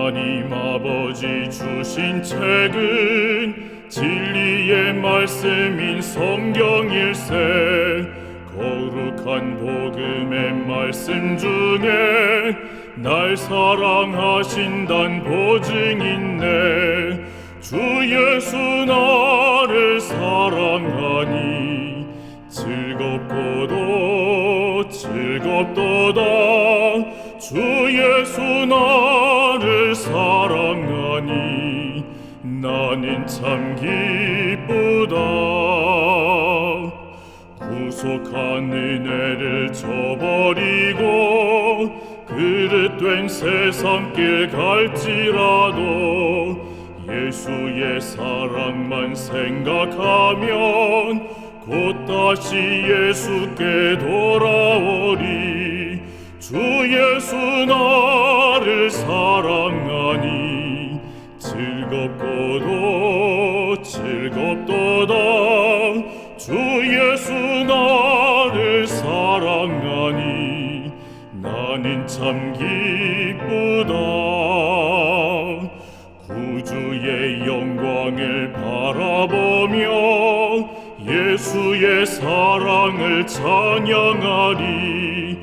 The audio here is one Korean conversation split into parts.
하나님 아버지 주신 책은 진리의 말씀인 성경일세. 거룩한 복음의 말씀 중에 날 사랑하신단 보증있네. 주 예수 나를 사랑하니 즐겁고도 즐겁도다. 주 예수 나를 사랑하니 나는 참 기쁘다. 구속한 은혜를 저버리고 그릇된 세상길 갈지라도 예수의 사랑만 생각하면 곧 다시 예수께 돌아오리. 주 예수 나를 사랑하니 즐겁고도 즐겁도다. 주 예수 나를 사랑하니 나는 참 기쁘다. 구주의 영광을 바라보며 예수의 사랑을 찬양하리.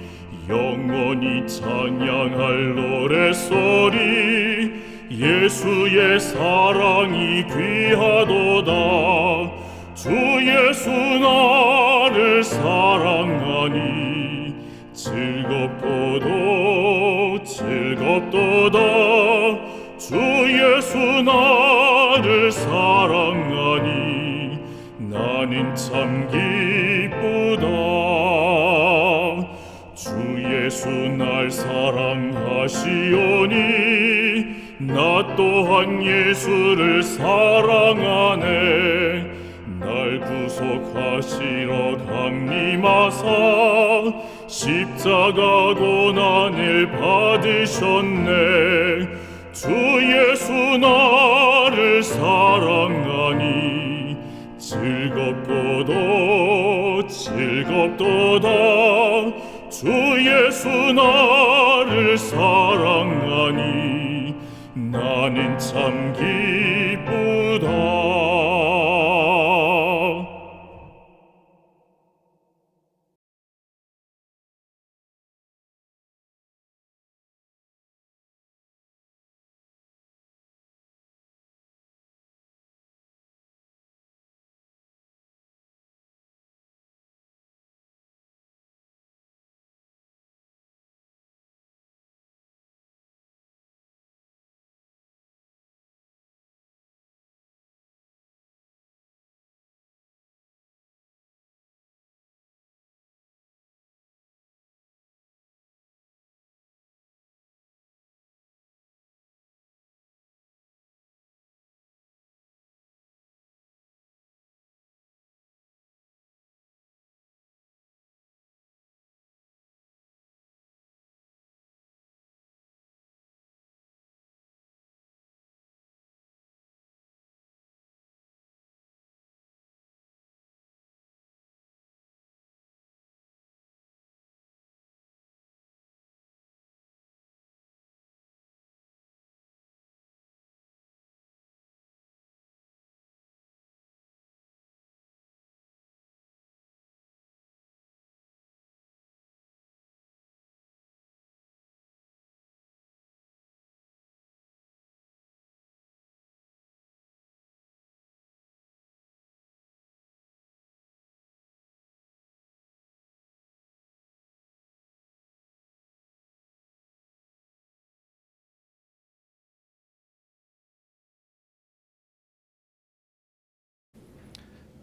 영원히 찬양할 노랫소리. 예수의 사랑이 귀하도다. 주 예수 나를 사랑하니 즐겁고도 즐겁도다. 주 예수 나를 사랑하니 나는 참 기쁘다. 주 예수 날 사랑하시오니 나 또한 예수를 사랑하네. 날 구속하시러 강림하사 십자가 고난을 받으셨네. 주 예수 나를 사랑하니 즐겁고도 즐겁도다. 주 예수 나를 사랑하니 나는 참 기쁘다.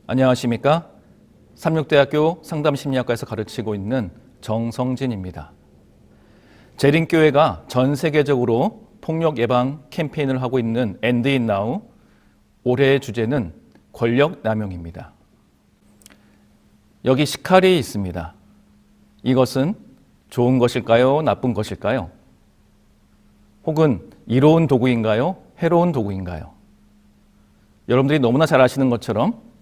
안녕하십니까? 삼육대학교 상담심리학과에서 가르치고 있는 정성진입니다. 재림교회가 전 세계적으로 폭력 예방 캠페인을 하고 있는 End It Now, 올해의 주제는 권력 남용입니다. 여기 시칼이 있습니다. 이것은 좋은 것일까요? 나쁜 것일까요? 혹은 이로운 도구인가요? 해로운 도구인가요? 여러분들이 너무나 잘 아시는 것처럼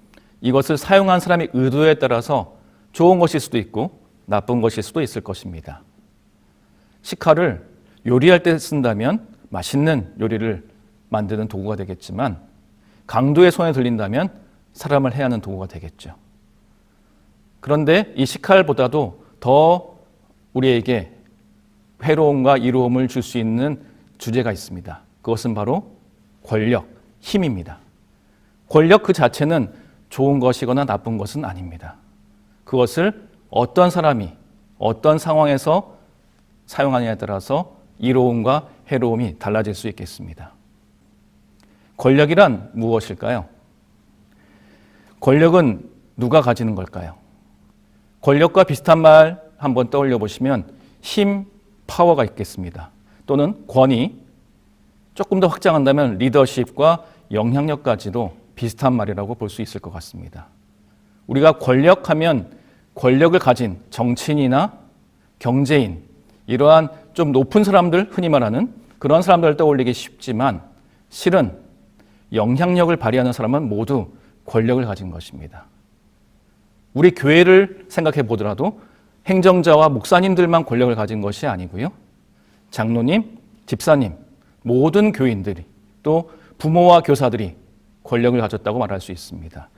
이것을 사용한 사람의 의도에 따라서 좋은 것일 수도 있고 나쁜 것일 수도 있을 것입니다. 시칼을 요리할 때 쓴다면 맛있는 요리를 만드는 도구가 되겠지만 강도의 손에 들린다면 사람을 해하는 도구가 되겠죠. 그런데 이 식칼보다도 더 우리에게 회로움과 이로움을 줄 수 있는 주제가 있습니다. 그것은 바로 권력, 힘입니다. 권력 그 자체는 좋은 것이거나 나쁜 것은 아닙니다. 그것을 어떤 사람이 어떤 상황에서 사용하느냐에 따라서 이로움과 해로움이 달라질 수 있겠습니다. 권력이란 무엇일까요? 권력은 누가 가지는 걸까요? 권력과 비슷한 말 한번 떠올려 보시면 힘, 파워가 있겠습니다. 또는 권위, 조금 더 확장한다면 리더십과 영향력까지도 비슷한 말이라고 볼 수 있을 것 같습니다. 우리가 권력하면 권력을 가진 정치인이나 경제인, 이러한 좀 높은 사람들, 흔히 말하는 그런 사람들을 떠올리기 쉽지만 실은 영향력을 발휘하는 사람은 모두 권력을 가진 것입니다. 우리 교회를 생각해 보더라도 행정자와 목사님들만 권력을 가진 것이 아니고요. 장로님, 집사님, 모든 교인들이 또 부모와 교사들이 권력을 가졌다고 말할 수 있습니다.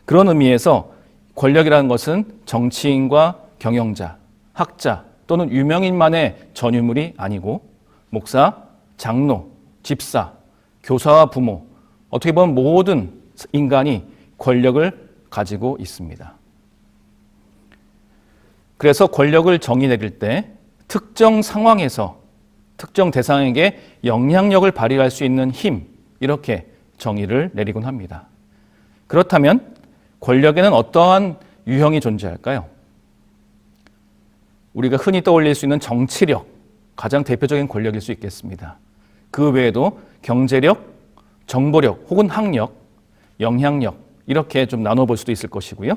그런 의미에서 권력이라는 것은 정치인과 경영자, 학자 또는 유명인만의 전유물이 아니고 목사, 장로, 집사, 교사와 부모, 어떻게 보면 모든 인간이 권력을 가지고 있습니다. 그래서 권력을 정의 내릴 때 특정 상황에서 특정 대상에게 영향력을 발휘할 수 있는 힘, 이렇게 정의를 내리곤 합니다. 그렇다면 권력에는 어떠한 유형이 존재할까요? 우리가 흔히 떠올릴 수 있는 정치력, 가장 대표적인 권력일 수 있겠습니다. 그 외에도 경제력, 정보력 혹은 학력, 영향력 이렇게 좀 나눠볼 수도 있을 것이고요.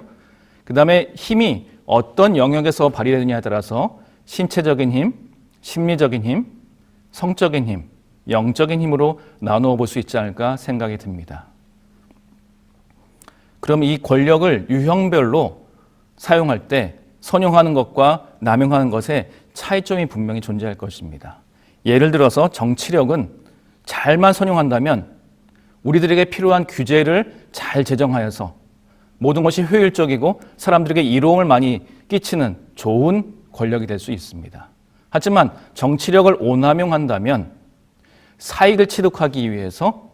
그 다음에 힘이 어떤 영역에서 발휘되느냐에 따라서 신체적인 힘, 심리적인 힘, 성적인 힘, 영적인 힘으로 나누어 볼 수 있지 않을까 생각이 듭니다. 그럼 이 권력을 유형별로 사용할 때 선용하는 것과 남용하는 것에 차이점이 분명히 존재할 것입니다. 예를 들어서 정치력은 잘만 선용한다면 우리들에게 필요한 규제를 잘 제정하여서 모든 것이 효율적이고 사람들에게 이로움을 많이 끼치는 좋은 권력이 될 수 있습니다. 하지만 정치력을 오남용한다면 사익을 취득하기 위해서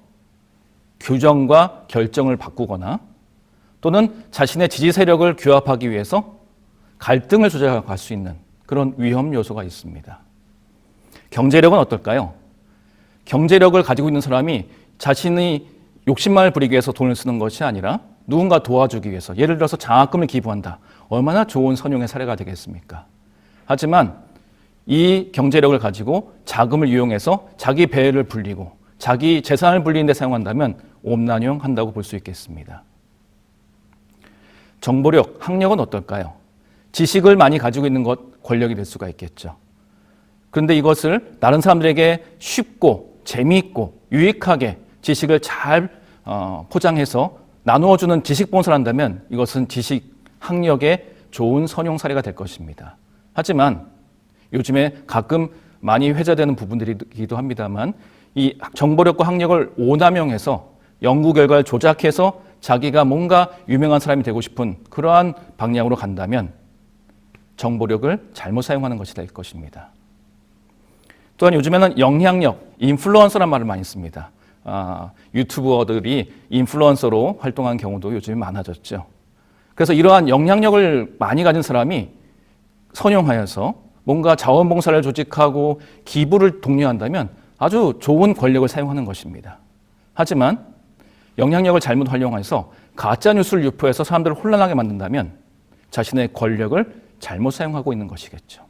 규정과 결정을 바꾸거나 또는 자신의 지지 세력을 규합하기 위해서 갈등을 조장할 수 있는 그런 위험 요소가 있습니다. 경제력은 어떨까요? 경제력을 가지고 있는 사람이 자신이 욕심만을 부리기 위해서 돈을 쓰는 것이 아니라 누군가 도와주기 위해서, 예를 들어서 장학금을 기부한다. 얼마나 좋은 선용의 사례가 되겠습니까? 하지만 이 경제력을 가지고 자금을 이용해서 자기 배를 불리고 자기 재산을 불리는 데 사용한다면 옴난용한다고 볼 수 있겠습니다. 정보력, 학력은 어떨까요? 지식을 많이 가지고 있는 것, 권력이 될 수가 있겠죠. 그런데 이것을 다른 사람들에게 쉽고 재미있고 유익하게 지식을 잘 포장해서 나누어주는 지식봉사를 한다면 이것은 지식, 학력의 좋은 선용 사례가 될 것입니다. 하지만 요즘에 가끔 많이 회자되는 부분들이기도 합니다만 이 정보력과 학력을 오남용해서 연구 결과를 조작해서 자기가 뭔가 유명한 사람이 되고 싶은 그러한 방향으로 간다면 정보력을 잘못 사용하는 것이 될 것입니다. 또한 요즘에는 영향력, 인플루언서란 말을 많이 씁니다. 유튜버들이 인플루언서로 활동한 경우도 요즘에 많아졌죠. 그래서 이러한 영향력을 많이 가진 사람이 선용하여서 뭔가 자원봉사를 조직하고 기부를 독려한다면 아주 좋은 권력을 사용하는 것입니다. 하지만 영향력을 잘못 활용해서 가짜뉴스를 유포해서 사람들을 혼란하게 만든다면 자신의 권력을 잘못 사용하고 있는 것이겠죠.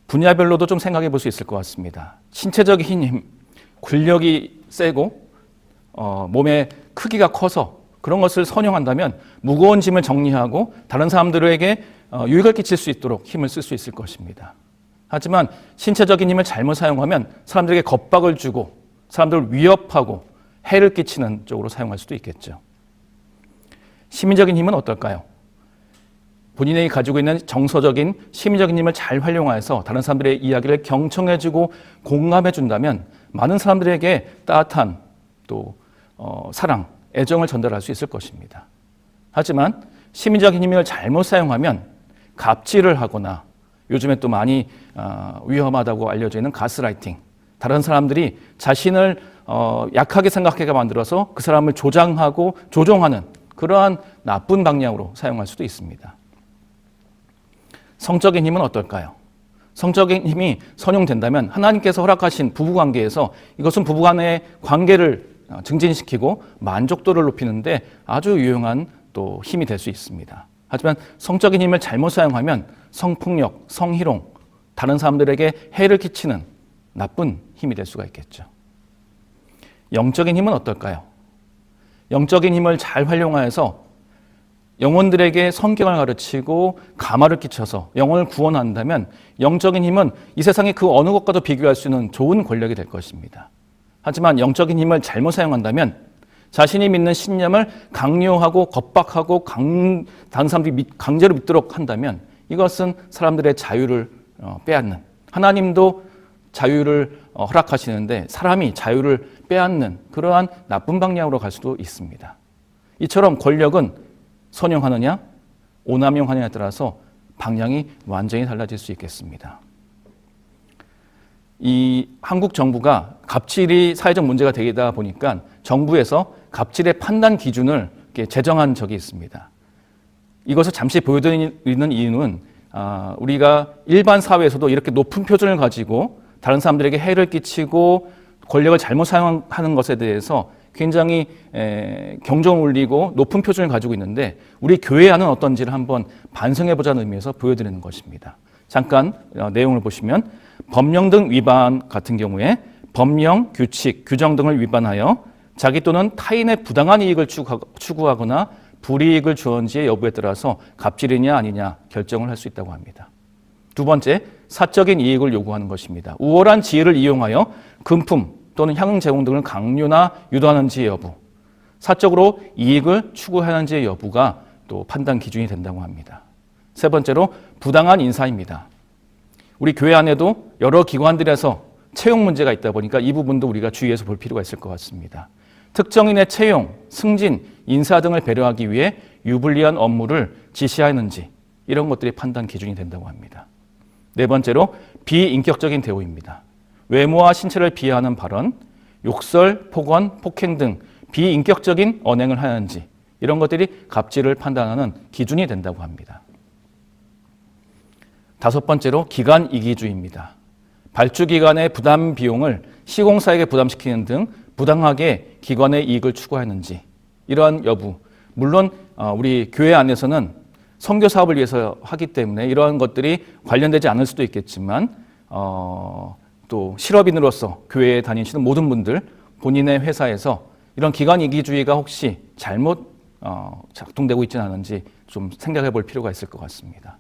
분야별로도 좀 생각해 볼 수 있을 것 같습니다. 신체적인 힘, 권력이 세고 몸의 크기가 커서 그런 것을 선용한다면 무거운 짐을 정리하고 다른 사람들에게 유익을 끼칠 수 있도록 힘을 쓸 수 있을 것입니다. 하지만 신체적인 힘을 잘못 사용하면 사람들에게 겁박을 주고 사람들을 위협하고 해를 끼치는 쪽으로 사용할 수도 있겠죠. 심리적인 힘은 어떨까요? 본인이 가지고 있는 정서적인 심리적인 힘을 잘 활용해서 다른 사람들의 이야기를 경청해주고 공감해준다면 많은 사람들에게 따뜻한 또 사랑, 애정을 전달할 수 있을 것입니다. 하지만 심리적인 힘을 잘못 사용하면 갑질을 하거나 요즘에 또 많이 위험하다고 알려져 있는 가스라이팅, 다른 사람들이 자신을 약하게 생각하게 만들어서 그 사람을 조장하고 조종하는 그러한 나쁜 방향으로 사용할 수도 있습니다. 성적인 힘은 어떨까요? 성적인 힘이 선용된다면 하나님께서 허락하신 부부관계에서 이것은 부부간의 관계를 증진시키고 만족도를 높이는데 아주 유용한 또 힘이 될 수 있습니다. 하지만 성적인 힘을 잘못 사용하면 성폭력, 성희롱, 다른 사람들에게 해를 끼치는 나쁜 힘이 될 수가 있겠죠. 영적인 힘은 어떨까요? 영적인 힘을 잘 활용하여서 영혼들에게 성경을 가르치고 감화를 끼쳐서 영혼을 구원한다면 영적인 힘은 이 세상의 그 어느 것과도 비교할 수 있는 좋은 권력이 될 것입니다. 하지만 영적인 힘을 잘못 사용한다면 자신이 믿는 신념을 강요하고 겁박하고 다른 사람들이 강제로 믿도록 한다면 이것은 사람들의 자유를 빼앗는, 하나님도 자유를 허락하시는데 사람이 자유를 빼앗는 그러한 나쁜 방향으로 갈 수도 있습니다. 이처럼 권력은 선용하느냐, 오남용하느냐에 따라서 방향이 완전히 달라질 수 있겠습니다. 이 한국 정부가 갑질이 사회적 문제가 되다 보니까 정부에서 갑질의 판단 기준을 제정한 적이 있습니다. 이것을 잠시 보여드리는 이유는 우리가 일반 사회에서도 이렇게 높은 표준을 가지고 다른 사람들에게 해를 끼치고 권력을 잘못 사용하는 것에 대해서 굉장히 경종을 울리고 높은 표준을 가지고 있는데 우리 교회 안은 어떤지를 한번 반성해보자는 의미에서 보여드리는 것입니다. 잠깐 내용을 보시면 법령 등 위반 같은 경우에 법령, 규칙, 규정 등을 위반하여 자기 또는 타인의 부당한 이익을 추구하거나 불이익을 주언지의 여부에 따라서 갑질이냐 아니냐 결정을 할 수 있다고 합니다. 두 번째, 사적인 이익을 요구하는 것입니다. 우월한 지혜를 이용하여 금품 또는 향응 제공 등을 강요나 유도하는지의 여부, 사적으로 이익을 추구하는지의 여부가 또 판단 기준이 된다고 합니다. 세 번째로 부당한 인사입니다. 우리 교회 안에도 여러 기관들에서 채용 문제가 있다 보니까 이 부분도 우리가 주의해서 볼 필요가 있을 것 같습니다. 특정인의 채용, 승진, 인사 등을 배려하기 위해 유불리한 업무를 지시하는지 이런 것들이 판단 기준이 된다고 합니다. 네 번째로 비인격적인 대우입니다. 외모와 신체를 비하하는 발언, 욕설, 폭언, 폭행 등 비인격적인 언행을 하는지 이런 것들이 갑질을 판단하는 기준이 된다고 합니다. 다섯 번째로 기관 이기주의입니다. 발주기관의 부담 비용을 시공사에게 부담시키는 등 부당하게 기관의 이익을 추구하는지 이러한 여부, 물론 우리 교회 안에서는 선교 사업을 위해서 하기 때문에 이러한 것들이 관련되지 않을 수도 있겠지만 또 실업인으로서 교회에 다니시는 모든 분들 본인의 회사에서 이런 기관 이기주의가 혹시 잘못 작동되고 있지는 않은지 좀 생각해 볼 필요가 있을 것 같습니다.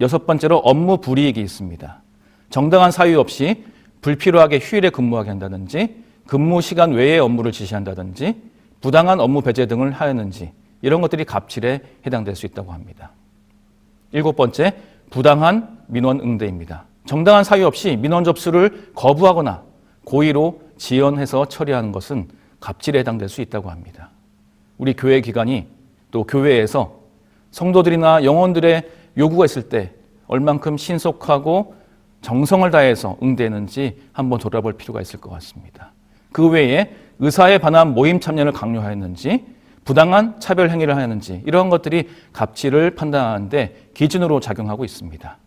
여섯 번째로 업무 불이익이 있습니다. 정당한 사유 없이 불필요하게 휴일에 근무하게 한다든지 근무 시간 외의 업무를 지시한다든지 부당한 업무 배제 등을 하였는지 이런 것들이 갑질에 해당될 수 있다고 합니다. 일곱 번째, 부당한 민원 응대입니다. 정당한 사유 없이 민원 접수를 거부하거나 고의로 지연해서 처리하는 것은 갑질에 해당될 수 있다고 합니다. 우리 교회 기관이 또 교회에서 성도들이나 영혼들의 요구가 있을 때 얼만큼 신속하고 정성을 다해서 응대했는지 한번 돌아볼 필요가 있을 것 같습니다. 그 외에 의사에 반한 모임 참여를 강요하였는지 부당한 차별 행위를 하였는지 이런 것들이 갑질을 판단하는데 기준으로 작용하고 있습니다.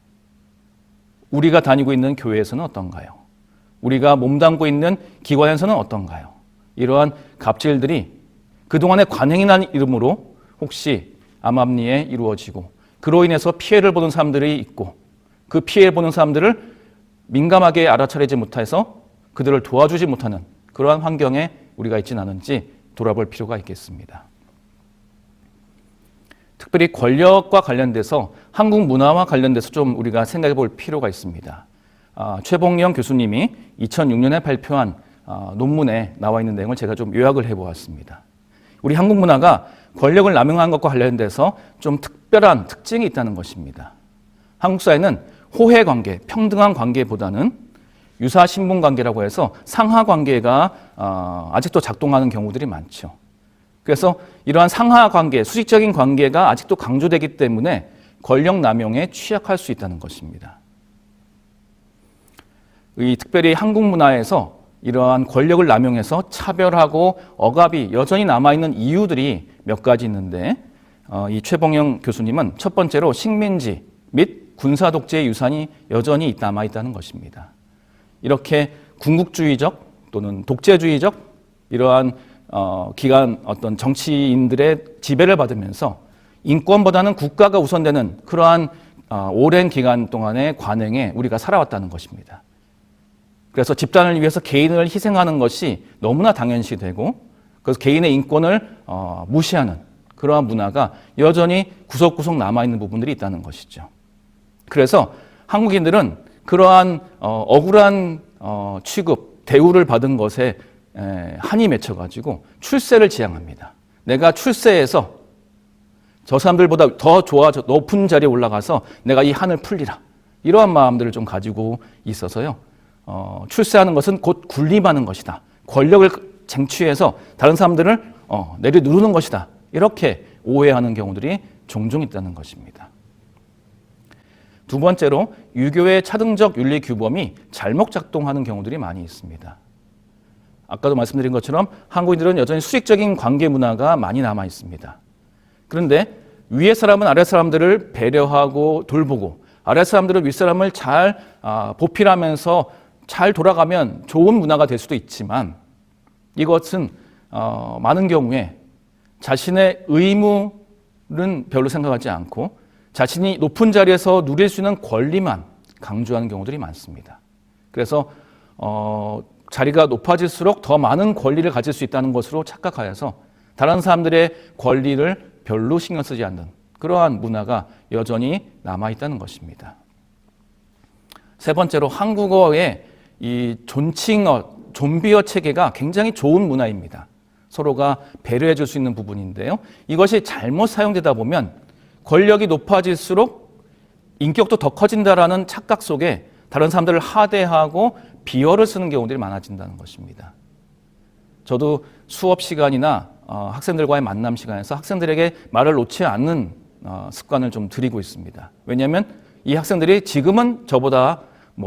우리가 다니고 있는 교회에서는 어떤가요? 우리가 몸담고 있는 기관에서는 어떤가요? 이러한 갑질들이 그동안의 관행이라는 이름으로 혹시 암암리에 이루어지고 그로 인해서 피해를 보는 사람들이 있고 그 피해 보는 사람들을 민감하게 알아차리지 못해서 그들을 도와주지 못하는 그러한 환경에 우리가 있지는 않은지 돌아볼 필요가 있겠습니다. 특별히 권력과 관련돼서 한국 문화와 관련돼서 좀 우리가 생각해 볼 필요가 있습니다. 최봉영 교수님이 2006년에 발표한 논문에 나와 있는 내용을 제가 좀 요약을 해보았습니다. 우리 한국 문화가 권력을 남용한 것과 관련돼서 좀 특별한 특징이 있다는 것입니다. 한국 사회는 호혜 관계, 평등한 관계보다는 유사 신분 관계라고 해서 상하 관계가 아직도 작동하는 경우들이 많죠. 그래서 이러한 상하 관계, 수직적인 관계가 아직도 강조되기 때문에 권력 남용에 취약할 수 있다는 것입니다. 특별히 한국 문화에서 이러한 권력을 남용해서 차별하고 억압이 여전히 남아있는 이유들이 몇 가지 있는데 이 최봉영 교수님은 첫 번째로 식민지 및 군사독재의 유산이 여전히 남아있다는 것입니다. 이렇게 군국주의적 또는 독재주의적 이러한 기관 어떤 정치인들의 지배를 받으면서 인권보다는 국가가 우선되는 그러한 오랜 기간 동안의 관행에 우리가 살아왔다는 것입니다. 그래서 집단을 위해서 개인을 희생하는 것이 너무나 당연시되고 그래서 개인의 인권을 무시하는 그러한 문화가 여전히 구석구석 남아있는 부분들이 있다는 것이죠. 그래서 한국인들은 그러한 억울한 취급, 대우를 받은 것에 한이 맺혀가지고 출세를 지향합니다. 내가 출세해서 저 사람들보다 더 높은 자리에 올라가서 내가 이 한을 풀리라. 이러한 마음들을 좀 가지고 있어서요. 출세하는 것은 곧 군림하는 것이다. 권력을 쟁취해서 다른 사람들을 내려누르는 것이다. 이렇게 오해하는 경우들이 종종 있다는 것입니다. 두 번째로 유교의 차등적 윤리 규범이 잘못 작동하는 경우들이 많이 있습니다. 아까도 말씀드린 것처럼 한국인들은 여전히 수직적인 관계 문화가 많이 남아 있습니다. 그런데 위의 사람은 아래 사람들을 배려하고 돌보고 아래 사람들은 윗 사람을 잘 보필하면서 잘 돌아가면 좋은 문화가 될 수도 있지만 이것은 많은 경우에 자신의 의무는 별로 생각하지 않고 자신이 높은 자리에서 누릴 수 있는 권리만 강조하는 경우들이 많습니다. 그래서 자리가 높아질수록 더 많은 권리를 가질 수 있다는 것으로 착각하여서 다른 사람들의 권리를 별로 신경 쓰지 않는 그러한 문화가 여전히 남아있다는 것입니다. 세 번째로 한국어의 이 존칭어, 존비어 체계가 굉장히 좋은 문화입니다. 서로가 배려해 줄 수 있는 부분인데요. 이것이 잘못 사용되다 보면 권력이 높아질수록 인격도 더 커진다라는 착각 속에 다른 사람들을 하대하고 비어를 쓰는 경우들이 많아진다는 것입니다. 저도 수업 시간이나 학생들과의 만남 시간에서 학생들에게 말을 놓지 않는 습관을 좀 들이고 있습니다. 왜냐하면 이 학생들이 지금은 저보다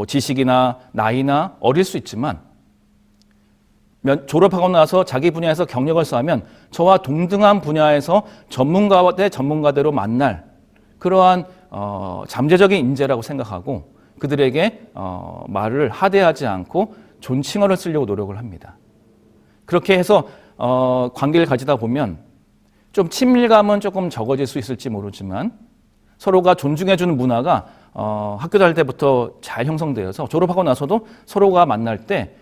지식이나 나이나 어릴 수 있지만 졸업하고 나서 자기 분야에서 경력을 쌓으면 저와 동등한 분야에서 전문가 대 전문가대로 만날 그러한 잠재적인 인재라고 생각하고 그들에게 말을 하대하지 않고 존칭어를 쓰려고 노력을 합니다. 그렇게 해서 관계를 가지다 보면 좀 친밀감은 조금 적어질 수 있을지 모르지만 서로가 존중해주는 문화가 학교 다닐 때부터 잘 형성되어서 졸업하고 나서도 서로가 만날 때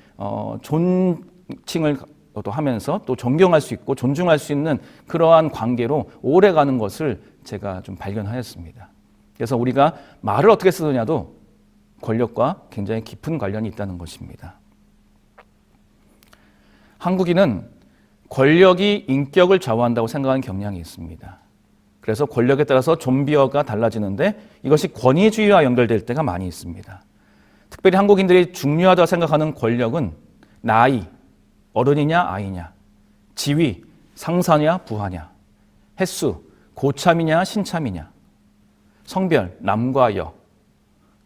존칭을 또 하면서 또 존경할 수 있고 존중할 수 있는 그러한 관계로 오래 가는 것을 제가 좀 발견하였습니다. 그래서 우리가 말을 어떻게 쓰느냐도 권력과 굉장히 깊은 관련이 있다는 것입니다. 한국인은 권력이 인격을 좌우한다고 생각하는 경향이 있습니다. 그래서 권력에 따라서 존비어가 달라지는데 이것이 권위주의와 연결될 때가 많이 있습니다. 특별히 한국인들이 중요하다고 생각하는 권력은 나이, 어른이냐 아이냐, 지위, 상사냐 부하냐, 횟수, 고참이냐 신참이냐, 성별, 남과 여,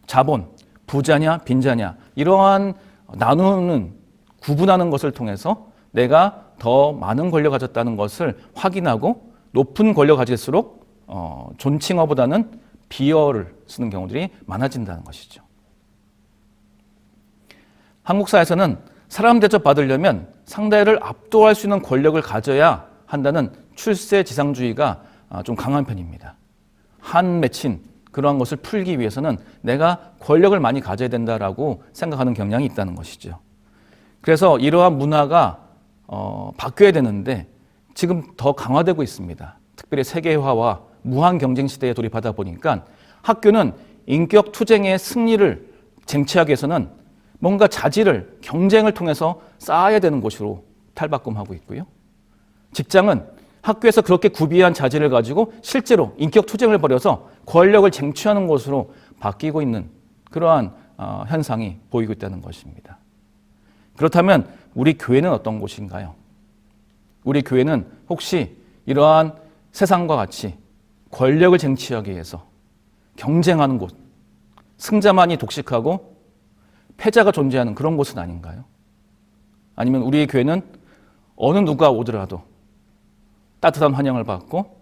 자본, 부자냐 빈자냐 이러한 나누는 구분하는 것을 통해서 내가 더 많은 권력을 가졌다는 것을 확인하고 높은 권력을 가질수록 존칭어보다는 비어를 쓰는 경우들이 많아진다는 것이죠. 한국 사회에서는 사람 대접 받으려면 상대를 압도할 수 있는 권력을 가져야 한다는 출세지상주의가 좀 강한 편입니다. 한 맺힌 그러한 것을 풀기 위해서는 내가 권력을 많이 가져야 된다라고 생각하는 경향이 있다는 것이죠. 그래서 이러한 문화가 바뀌어야 되는데 지금 더 강화되고 있습니다. 특별히 세계화와 무한 경쟁 시대에 돌입하다 보니까 학교는 인격 투쟁의 승리를 쟁취하기 위해서는 뭔가 자질을 경쟁을 통해서 쌓아야 되는 곳으로 탈바꿈하고 있고요. 직장은 학교에서 그렇게 구비한 자질을 가지고 실제로 인격 투쟁을 벌여서 권력을 쟁취하는 곳으로 바뀌고 있는 그러한 현상이 보이고 있다는 것입니다. 그렇다면 우리 교회는 어떤 곳인가요? 우리 교회는 혹시 이러한 세상과 같이 권력을 쟁취하기 위해서 경쟁하는 곳, 승자만이 독식하고 패자가 존재하는 그런 곳은 아닌가요? 아니면 우리의 교회는 어느 누가 오더라도 따뜻한 환영을 받고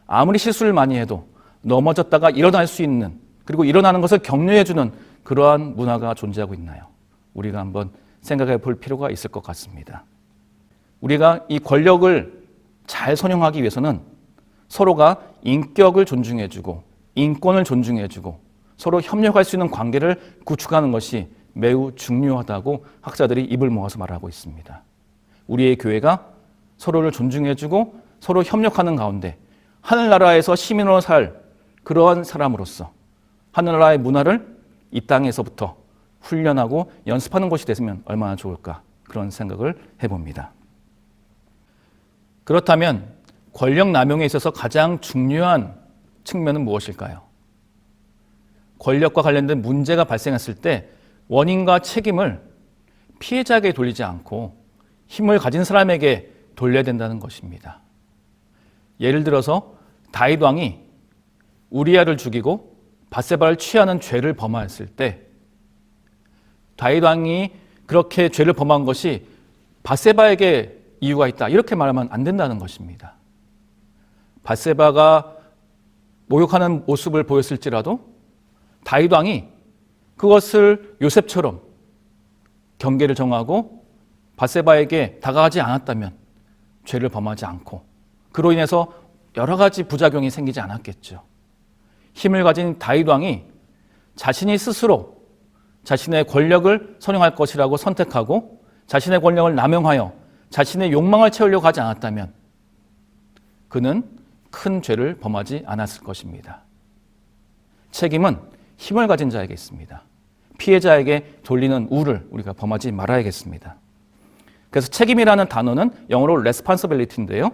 아무리 실수를 많이 해도 넘어졌다가 일어날 수 있는, 그리고 일어나는 것을 격려해주는 그러한 문화가 존재하고 있나요? 우리가 한번 생각해 볼 필요가 있을 것 같습니다. 우리가 이 권력을 잘 선용하기 위해서는 서로가 인격을 존중해주고 인권을 존중해주고 서로 협력할 수 있는 관계를 구축하는 것이 매우 중요하다고 학자들이 입을 모아서 말하고 있습니다. 우리의 교회가 서로를 존중해주고 서로 협력하는 가운데 하늘나라에서 시민으로 살 그러한 사람으로서 하늘나라의 문화를 이 땅에서부터 훈련하고 연습하는 것이 됐으면 얼마나 좋을까, 그런 생각을 해봅니다. 그렇다면 권력 남용에 있어서 가장 중요한 측면은 무엇일까요? 권력과 관련된 문제가 발생했을 때 원인과 책임을 피해자에게 돌리지 않고 힘을 가진 사람에게 돌려야 된다는 것입니다. 예를 들어서 다윗 왕이 우리아를 죽이고 밧세바를 취하는 죄를 범하였을 때 다윗 왕이 그렇게 죄를 범한 것이 밧세바에게 이유가 있다, 이렇게 말하면 안 된다는 것입니다. 밧세바가 모욕하는 모습을 보였을지라도 다윗 왕이 그것을 요셉처럼 경계를 정하고 밧세바에게 다가가지 않았다면 죄를 범하지 않고 그로 인해서 여러 가지 부작용이 생기지 않았겠죠. 힘을 가진 다윗 왕이 자신이 스스로 자신의 권력을 선용할 것이라고 선택하고 자신의 권력을 남용하여 자신의 욕망을 채우려고 하지 않았다면 그는 큰 죄를 범하지 않았을 것입니다. 책임은 힘을 가진 자에게 있습니다. 피해자에게 돌리는 우를 우리가 범하지 말아야겠습니다. 그래서 책임이라는 단어는 영어로 responsibility인데요.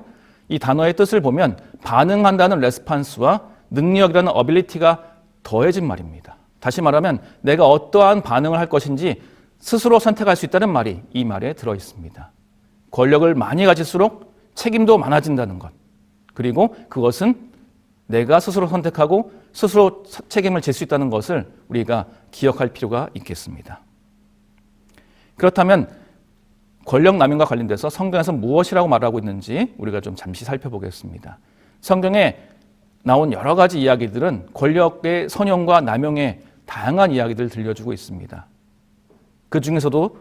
이 단어의 뜻을 보면 반응한다는 response와 능력이라는 ability가 더해진 말입니다. 다시 말하면 내가 어떠한 반응을 할 것인지 스스로 선택할 수 있다는 말이 이 말에 들어 있습니다. 권력을 많이 가질수록 책임도 많아진다는 것. 그리고 그것은 내가 스스로 선택하고 스스로 책임을 질 수 있다는 것을 우리가 기억할 필요가 있겠습니다. 그렇다면 권력 남용과 관련돼서 성경에서 무엇이라고 말하고 있는지 우리가 좀 잠시 살펴보겠습니다. 성경에 나온 여러 가지 이야기들은 권력의 선용과 남용의 다양한 이야기들을 들려주고 있습니다. 그 중에서도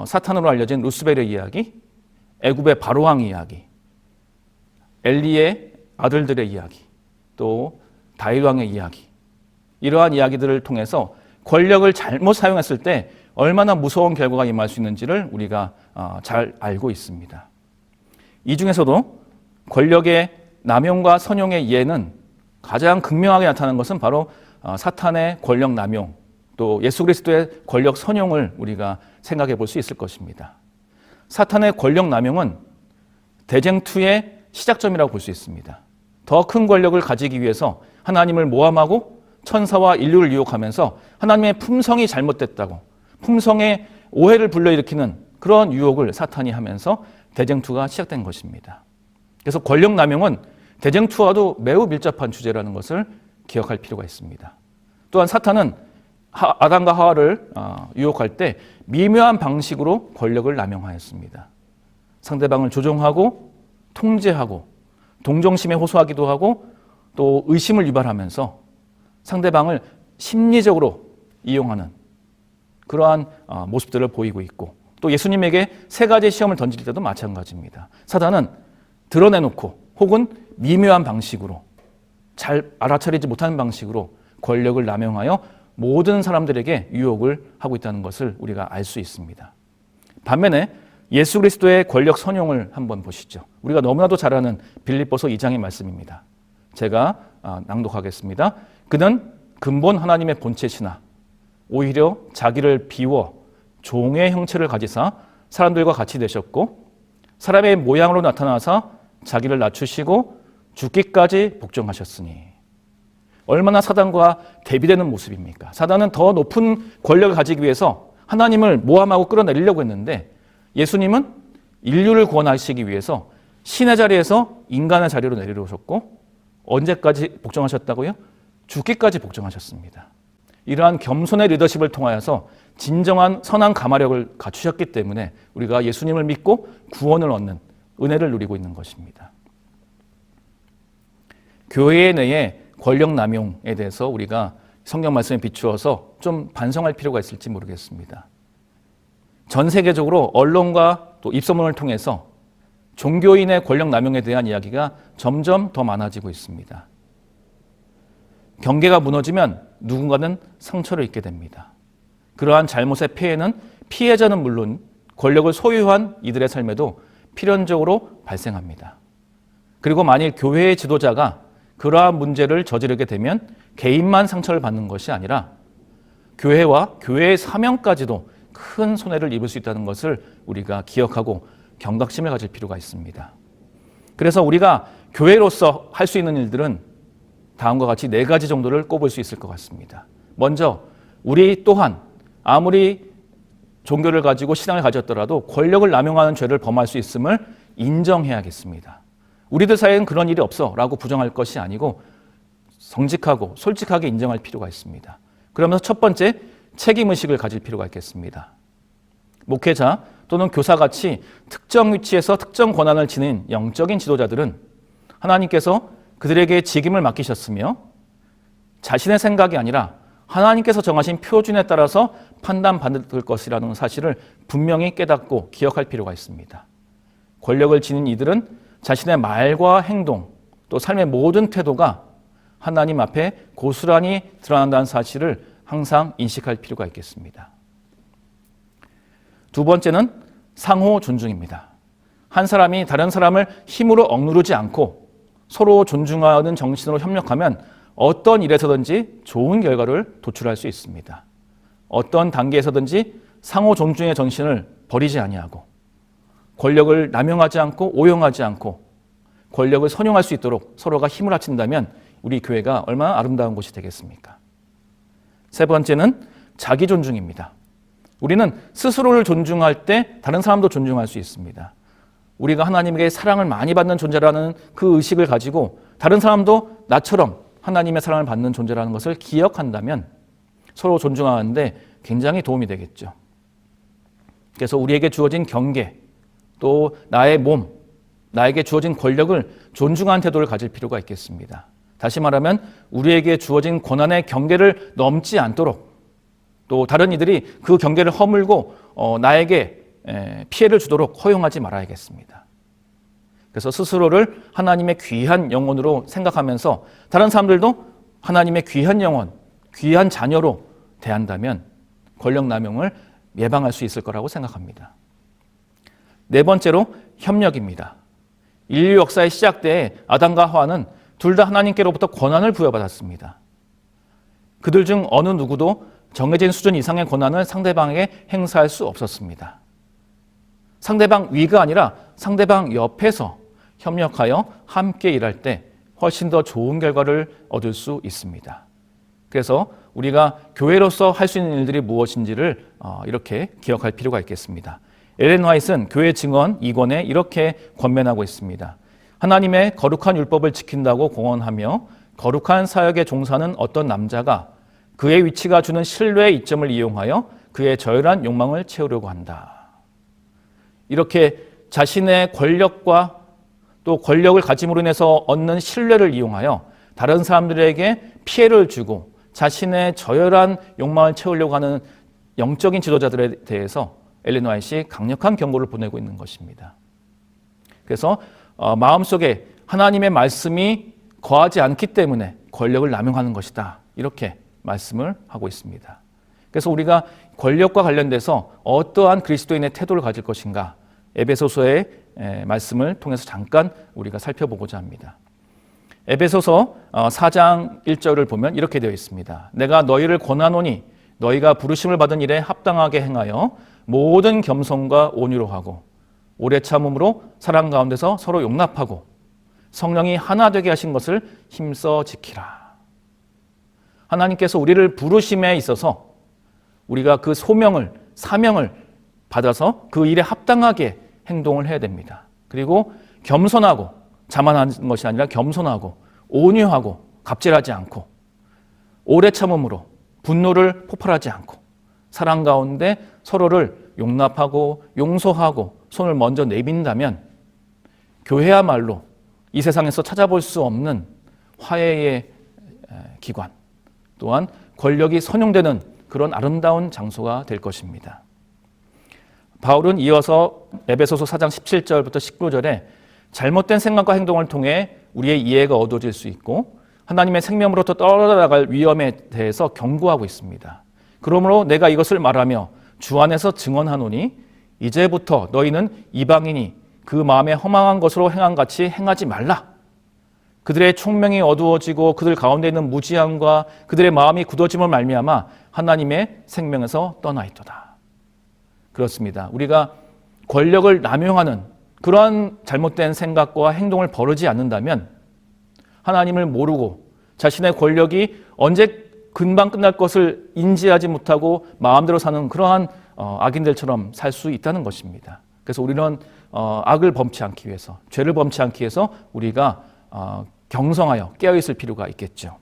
사탄으로 알려진 루스벨의 이야기, 애굽의 바로왕 이야기, 엘리의 아들들의 이야기, 또 다윗 왕의 이야기, 이러한 이야기들을 통해서 권력을 잘못 사용했을 때 얼마나 무서운 결과가 임할 수 있는지를 우리가 잘 알고 있습니다. 이 중에서도 권력의 남용과 선용의 예는 가장 극명하게 나타나는 것은 바로 사탄의 권력 남용, 또 예수 그리스도의 권력 선용을 우리가 생각해 볼 수 있을 것입니다. 사탄의 권력 남용은 대쟁투의 시작점이라고 볼 수 있습니다. 더 큰 권력을 가지기 위해서 하나님을 모함하고 천사와 인류를 유혹하면서 하나님의 품성이 잘못됐다고 품성의 오해를 불러일으키는 그런 유혹을 사탄이 하면서 대쟁투가 시작된 것입니다. 그래서 권력 남용은 대쟁투와도 매우 밀접한 주제라는 것을 기억할 필요가 있습니다. 또한 사탄은 아담과 하와를 유혹할 때 미묘한 방식으로 권력을 남용하였습니다. 상대방을 조종하고 통제하고 동정심에 호소하기도 하고 또 의심을 유발하면서 상대방을 심리적으로 이용하는 그러한 모습들을 보이고 있고, 또 예수님에게 세 가지 시험을 던질 때도 마찬가지입니다. 사단은 드러내놓고 혹은 미묘한 방식으로 잘 알아차리지 못하는 방식으로 권력을 남용하여 모든 사람들에게 유혹을 하고 있다는 것을 우리가 알 수 있습니다. 반면에 예수 그리스도의 권력 선용을 한번 보시죠. 우리가 너무나도 잘 아는 빌립보서 2장의 말씀입니다. 제가 낭독하겠습니다. 그는 근본 하나님의 본체시나 오히려 자기를 비워 종의 형체를 가지사 사람들과 같이 되셨고 사람의 모양으로 나타나사 자기를 낮추시고 죽기까지 복종하셨으니. 얼마나 사단과 대비되는 모습입니까? 사단은 더 높은 권력을 가지기 위해서 하나님을 모함하고 끌어내리려고 했는데, 예수님은 인류를 구원하시기 위해서 신의 자리에서 인간의 자리로 내려오셨고, 언제까지 복종하셨다고요? 죽기까지 복종하셨습니다. 이러한 겸손의 리더십을 통하여서 진정한 선한 가마력을 갖추셨기 때문에 우리가 예수님을 믿고 구원을 얻는 은혜를 누리고 있는 것입니다. 교회 내에 권력 남용에 대해서 우리가 성경 말씀에 비추어서 좀 반성할 필요가 있을지 모르겠습니다. 전 세계적으로 언론과 또 입소문을 통해서 종교인의 권력 남용에 대한 이야기가 점점 더 많아지고 있습니다. 경계가 무너지면 누군가는 상처를 입게 됩니다. 그러한 잘못의 폐해는 피해자는 물론 권력을 소유한 이들의 삶에도 필연적으로 발생합니다. 그리고 만일 교회의 지도자가 그러한 문제를 저지르게 되면 개인만 상처를 받는 것이 아니라 교회와 교회의 사명까지도 큰 손해를 입을 수 있다는 것을 우리가 기억하고 경각심을 가질 필요가 있습니다. 그래서 우리가 교회로서 할 수 있는 일들은 다음과 같이 4가지 정도를 꼽을 수 있을 것 같습니다. 먼저 우리 또한 아무리 종교를 가지고 신앙을 가졌더라도 권력을 남용하는 죄를 범할 수 있음을 인정해야겠습니다. 우리들 사이에는 그런 일이 없어 라고 부정할 것이 아니고 정직하고 솔직하게 인정할 필요가 있습니다. 그러면서 첫 번째, 책임의식을 가질 필요가 있겠습니다. 목회자 또는 교사같이 특정 위치에서 특정 권한을 지닌 영적인 지도자들은 하나님께서 그들에게 직임을 맡기셨으며 자신의 생각이 아니라 하나님께서 정하신 표준에 따라서 판단받을 것이라는 사실을 분명히 깨닫고 기억할 필요가 있습니다. 권력을 지닌 이들은 자신의 말과 행동 또 삶의 모든 태도가 하나님 앞에 고스란히 드러난다는 사실을 항상 인식할 필요가 있겠습니다. 두 번째는 상호 존중입니다. 한 사람이 다른 사람을 힘으로 억누르지 않고 서로 존중하는 정신으로 협력하면 어떤 일에서든지 좋은 결과를 도출할 수 있습니다. 어떤 단계에서든지 상호 존중의 정신을 버리지 아니하고 권력을 남용하지 않고 오용하지 않고 권력을 선용할 수 있도록 서로가 힘을 합친다면 우리 교회가 얼마나 아름다운 곳이 되겠습니까? 세 번째는 자기 존중입니다. 우리는 스스로를 존중할 때 다른 사람도 존중할 수 있습니다. 우리가 하나님에게 사랑을 많이 받는 존재라는 그 의식을 가지고 다른 사람도 나처럼 하나님의 사랑을 받는 존재라는 것을 기억한다면 서로 존중하는데 굉장히 도움이 되겠죠. 그래서 우리에게 주어진 경계, 또 나의 몸, 나에게 주어진 권력을 존중하는 태도를 가질 필요가 있겠습니다. 다시 말하면 우리에게 주어진 권한의 경계를 넘지 않도록 또 다른 이들이 그 경계를 허물고 나에게 피해를 주도록 허용하지 말아야겠습니다. 그래서 스스로를 하나님의 귀한 영혼으로 생각하면서 다른 사람들도 하나님의 귀한 영혼, 귀한 자녀로 대한다면 권력 남용을 예방할 수 있을 거라고 생각합니다. 네 번째로 협력입니다. 인류 역사의 시작 때에 아담과 하와는 둘 다 하나님께로부터 권한을 부여받았습니다. 그들 중 어느 누구도 정해진 수준 이상의 권한을 상대방에게 행사할 수 없었습니다. 상대방 위가 아니라 상대방 옆에서 협력하여 함께 일할 때 훨씬 더 좋은 결과를 얻을 수 있습니다. 그래서 우리가 교회로서 할 수 있는 일들이 무엇인지를 이렇게 기억할 필요가 있겠습니다. 엘렌 화이트는 교회 증언 2권에 이렇게 권면하고 있습니다. 하나님의 거룩한 율법을 지킨다고 공언하며 거룩한 사역에 종사하는 어떤 남자가 그의 위치가 주는 신뢰의 이점을 이용하여 그의 저열한 욕망을 채우려고 한다. 이렇게 자신의 권력과 또 권력을 가짐으로 인해서 얻는 신뢰를 이용하여 다른 사람들에게 피해를 주고 자신의 저열한 욕망을 채우려고 하는 영적인 지도자들에 대해서 엘렌 화이트가 강력한 경고를 보내고 있는 것입니다. 그래서 마음속에 하나님의 말씀이 거하지 않기 때문에 권력을 남용하는 것이다. 이렇게 말씀을 하고 있습니다. 그래서 우리가 권력과 관련돼서 어떠한 그리스도인의 태도를 가질 것인가 에베소서의 말씀을 통해서 잠깐 우리가 살펴보고자 합니다. 에베소서 4장 1절을 보면 이렇게 되어 있습니다. 내가 너희를 권하노니 너희가 부르심을 받은 일에 합당하게 행하여 모든 겸손과 온유로 하고 오래 참음으로 사랑 가운데서 서로 용납하고 성령이 하나 되게 하신 것을 힘써 지키라. 하나님께서 우리를 부르심에 있어서 우리가 그 소명을, 사명을 받아서 그 일에 합당하게 행동을 해야 됩니다. 그리고 겸손하고, 자만한 것이 아니라 겸손하고 온유하고 갑질하지 않고 오래 참음으로 분노를 폭발하지 않고 사랑 가운데 서로를 용납하고 용서하고 손을 먼저 내민다면 교회야말로 이 세상에서 찾아볼 수 없는 화해의 기관, 또한 권력이 선용되는 그런 아름다운 장소가 될 것입니다. 바울은 이어서 에베소서 4장 17절부터 19절에 잘못된 생각과 행동을 통해 우리의 이해가 어두워질 수 있고 하나님의 생명으로부터 떨어져 나갈 위험에 대해서 경고하고 있습니다. 그러므로 내가 이것을 말하며 주 안에서 증언하노니 이제부터 너희는 이방인이 그 마음에 허망한 것으로 행함같이 행하지 말라. 그들의 총명이 어두워지고 그들 가운데 있는 무지함과 그들의 마음이 굳어짐을 말미암아 하나님의 생명에서 떠나 있도다. 그렇습니다. 우리가 권력을 남용하는 그러한 잘못된 생각과 행동을 버리지 않는다면 하나님을 모르고 자신의 권력이 언제 금방 끝날 것을 인지하지 못하고 마음대로 사는 그러한 악인들처럼 살 수 있다는 것입니다. 그래서 우리는 악을 범치 않기 위해서, 죄를 범치 않기 위해서 우리가 경성하여 깨어있을 필요가 있겠죠.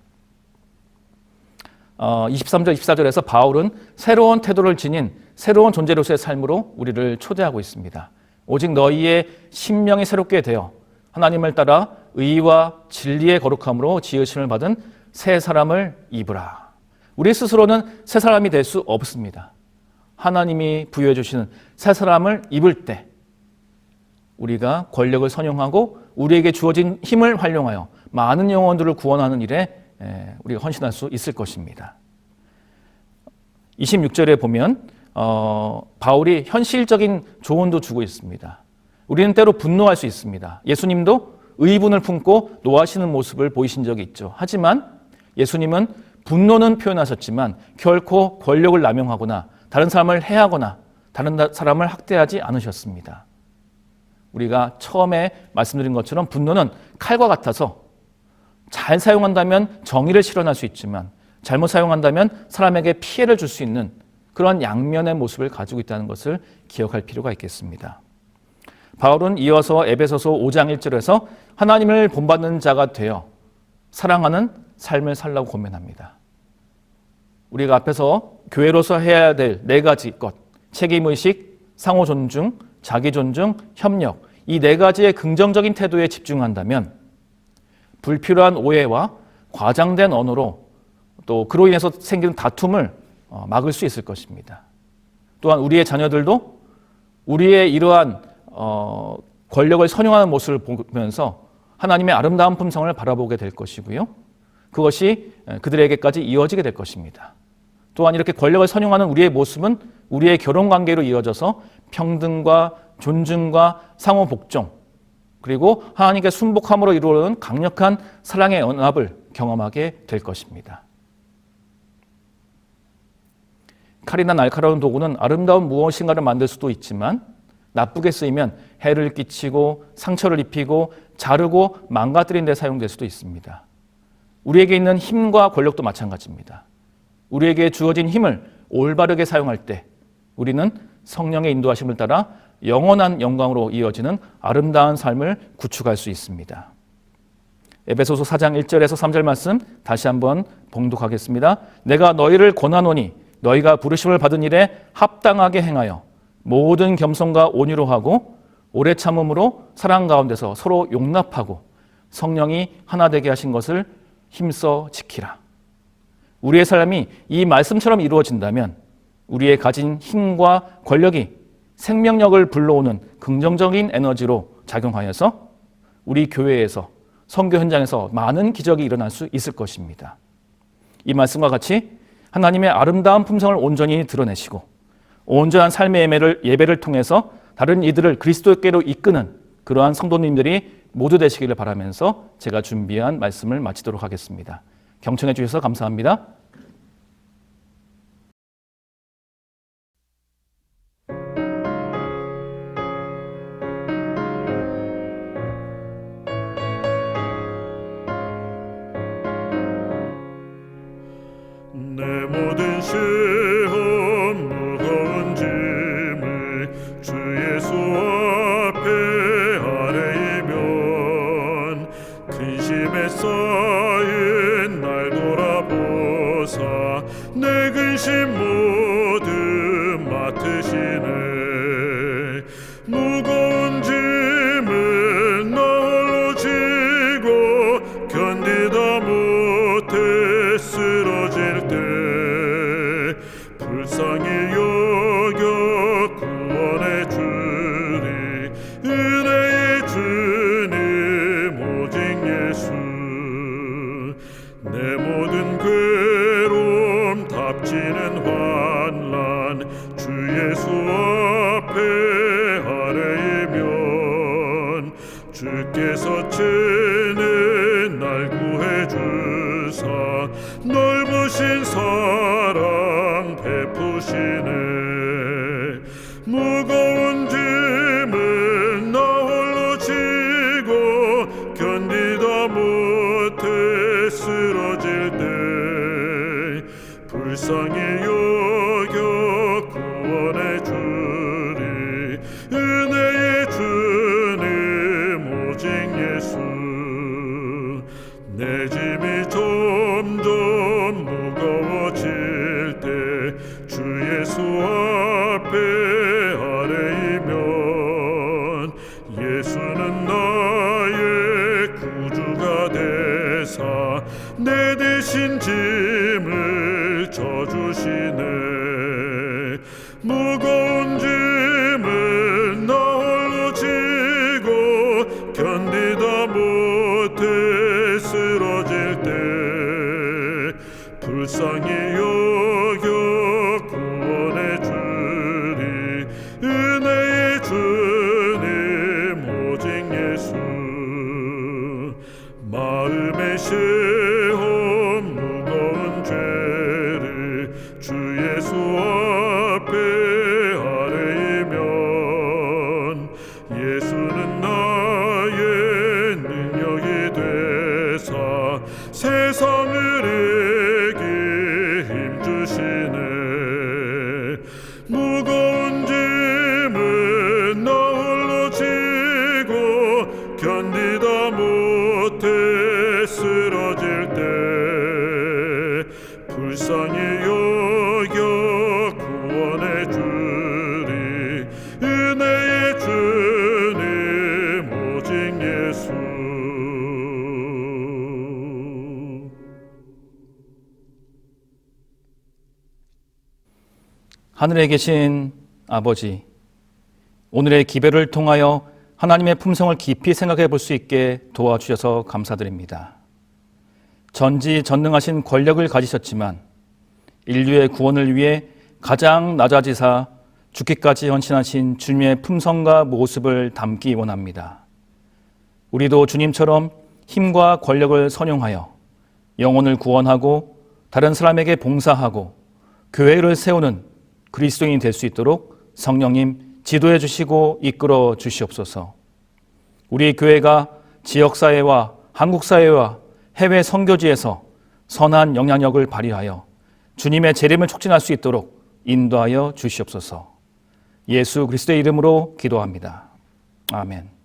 23절, 24절에서 바울은 새로운 태도를 지닌 새로운 존재로서의 삶으로 우리를 초대하고 있습니다. 오직 너희의 심령이 새롭게 되어 하나님을 따라 의와 진리의 거룩함으로 지으심을 받은 새 사람을 입으라. 우리 스스로는 새 사람이 될 수 없습니다. 하나님이 부여해 주시는 새 사람을 입을 때 우리가 권력을 선용하고 우리에게 주어진 힘을 활용하여 많은 영혼들을 구원하는 일에 우리가 헌신할 수 있을 것입니다. 26절에 보면 바울이 현실적인 조언도 주고 있습니다. 우리는 때로 분노할 수 있습니다. 예수님도 의분을 품고 노하시는 모습을 보이신 적이 있죠. 하지만 예수님은 분노는 표현하셨지만 결코 권력을 남용하거나 다른 사람을 해하거나 다른 사람을 학대하지 않으셨습니다. 우리가 처음에 말씀드린 것처럼 분노는 칼과 같아서 잘 사용한다면 정의를 실현할 수 있지만 잘못 사용한다면 사람에게 피해를 줄 수 있는 그런 양면의 모습을 가지고 있다는 것을 기억할 필요가 있겠습니다. 바울은 이어서 에베소서 5장 1절에서 하나님을 본받는 자가 되어 사랑하는 삶을 살라고 권면합니다. 우리가 앞에서 교회로서 해야 될 4가지 것, 책임의식, 상호 존중, 자기 존중, 협력, 이 4가지의 긍정적인 태도에 집중한다면 불필요한 오해와 과장된 언어로 또 그로 인해서 생기는 다툼을 막을 수 있을 것입니다. 또한 우리의 자녀들도 우리의 이러한 권력을 선용하는 모습을 보면서 하나님의 아름다운 품성을 바라보게 될 것이고요. 그것이 그들에게까지 이어지게 될 것입니다. 또한 이렇게 권력을 선용하는 우리의 모습은 우리의 결혼관계로 이어져서 평등과 존중과 상호 복종, 그리고 하나님께 순복함으로 이루어지는 강력한 사랑의 연합을 경험하게 될 것입니다. 칼이나 날카로운 도구는 아름다운 무엇인가를 만들 수도 있지만 나쁘게 쓰이면 해를 끼치고 상처를 입히고 자르고 망가뜨리는 데 사용될 수도 있습니다. 우리에게 있는 힘과 권력도 마찬가지입니다. 우리에게 주어진 힘을 올바르게 사용할 때 우리는 성령의 인도하심을 따라 영원한 영광으로 이어지는 아름다운 삶을 구축할 수 있습니다. 에베소서 4장 1절에서 3절 말씀 다시 한번 봉독하겠습니다. 내가 너희를 권하노니 너희가 부르심을 받은 일에 합당하게 행하여 모든 겸손과 온유로 하고 오래 참음으로 사랑 가운데서 서로 용납하고 성령이 하나 되게 하신 것을 힘써 지키라. 우리의 삶이 이 말씀처럼 이루어진다면 우리의 가진 힘과 권력이 생명력을 불러오는 긍정적인 에너지로 작용하여서 우리 교회에서 선교 현장에서 많은 기적이 일어날 수 있을 것입니다. 이 말씀과 같이 하나님의 아름다운 품성을 온전히 드러내시고 온전한 삶의 예배를 통해서 다른 이들을 그리스도께로 이끄는 그러한 성도님들이 모두 되시기를 바라면서 제가 준비한 말씀을 마치도록 하겠습니다. 경청해 주셔서 감사합니다. 모든 시험 무거운 짐을 주 예수 앞에 아뢰이면 근심에 쌓인 날 돌아보사 내 근심 모두 맡으시네. 무거운 짐을 나 홀로 지고 견디다 못해 쓰러질 때 불쌍히 여겨 구원해 주리. 은혜의 주님 오직 예수. 내 모든 괴로움 답지는 환난 주 예수 앞에 아뢰이면 주께서 친히 날 구해 주사 넓으신 사랑 베푸시네. 무거운 짐을 나 홀로 지고 견디다 못해 쓰러질 때 불쌍히 여겨 구원해 주리. 은혜의 주님 오직 예수. 내 짐이 점점 무거워질 때 주 예수 앞에 아뢰이면 예수는 나의 구주가 되사 내 대신 짐을 져주시네. 무거운 짐을 나 홀로 지고 견디다 못해 쓰러질 때 불쌍히 여겨 구원해 주리. 은혜의 주님 오직 예수. 마음의 시험 무거운 죄를 주 예수 앞에 아뢰이면 예수는 나의 능력이 되사 세상을 이기 힘주시네. 무거운 짐을 나 홀로 지고 견디다 못해 쓰러질 때 불쌍히 여겨 구원해 주리. 은혜의 주님 오직 예수. 하늘에 계신 아버지, 오늘의 기별을 통하여 하나님의 품성을 깊이 생각해 볼 수 있게 도와주셔서 감사드립니다. 전지전능하신 권력을 가지셨지만 인류의 구원을 위해 가장 낮아지사 죽기까지 헌신하신 주님의 품성과 모습을 담기 원합니다. 우리도 주님처럼 힘과 권력을 선용하여 영혼을 구원하고 다른 사람에게 봉사하고 교회를 세우는 그리스도인이 될 수 있도록 성령님 지도해 주시고 이끌어 주시옵소서. 우리 교회가 지역사회와 한국사회와 해외 선교지에서 선한 영향력을 발휘하여 주님의 재림을 촉진할 수 있도록 인도하여 주시옵소서. 예수 그리스도의 이름으로 기도합니다. 아멘.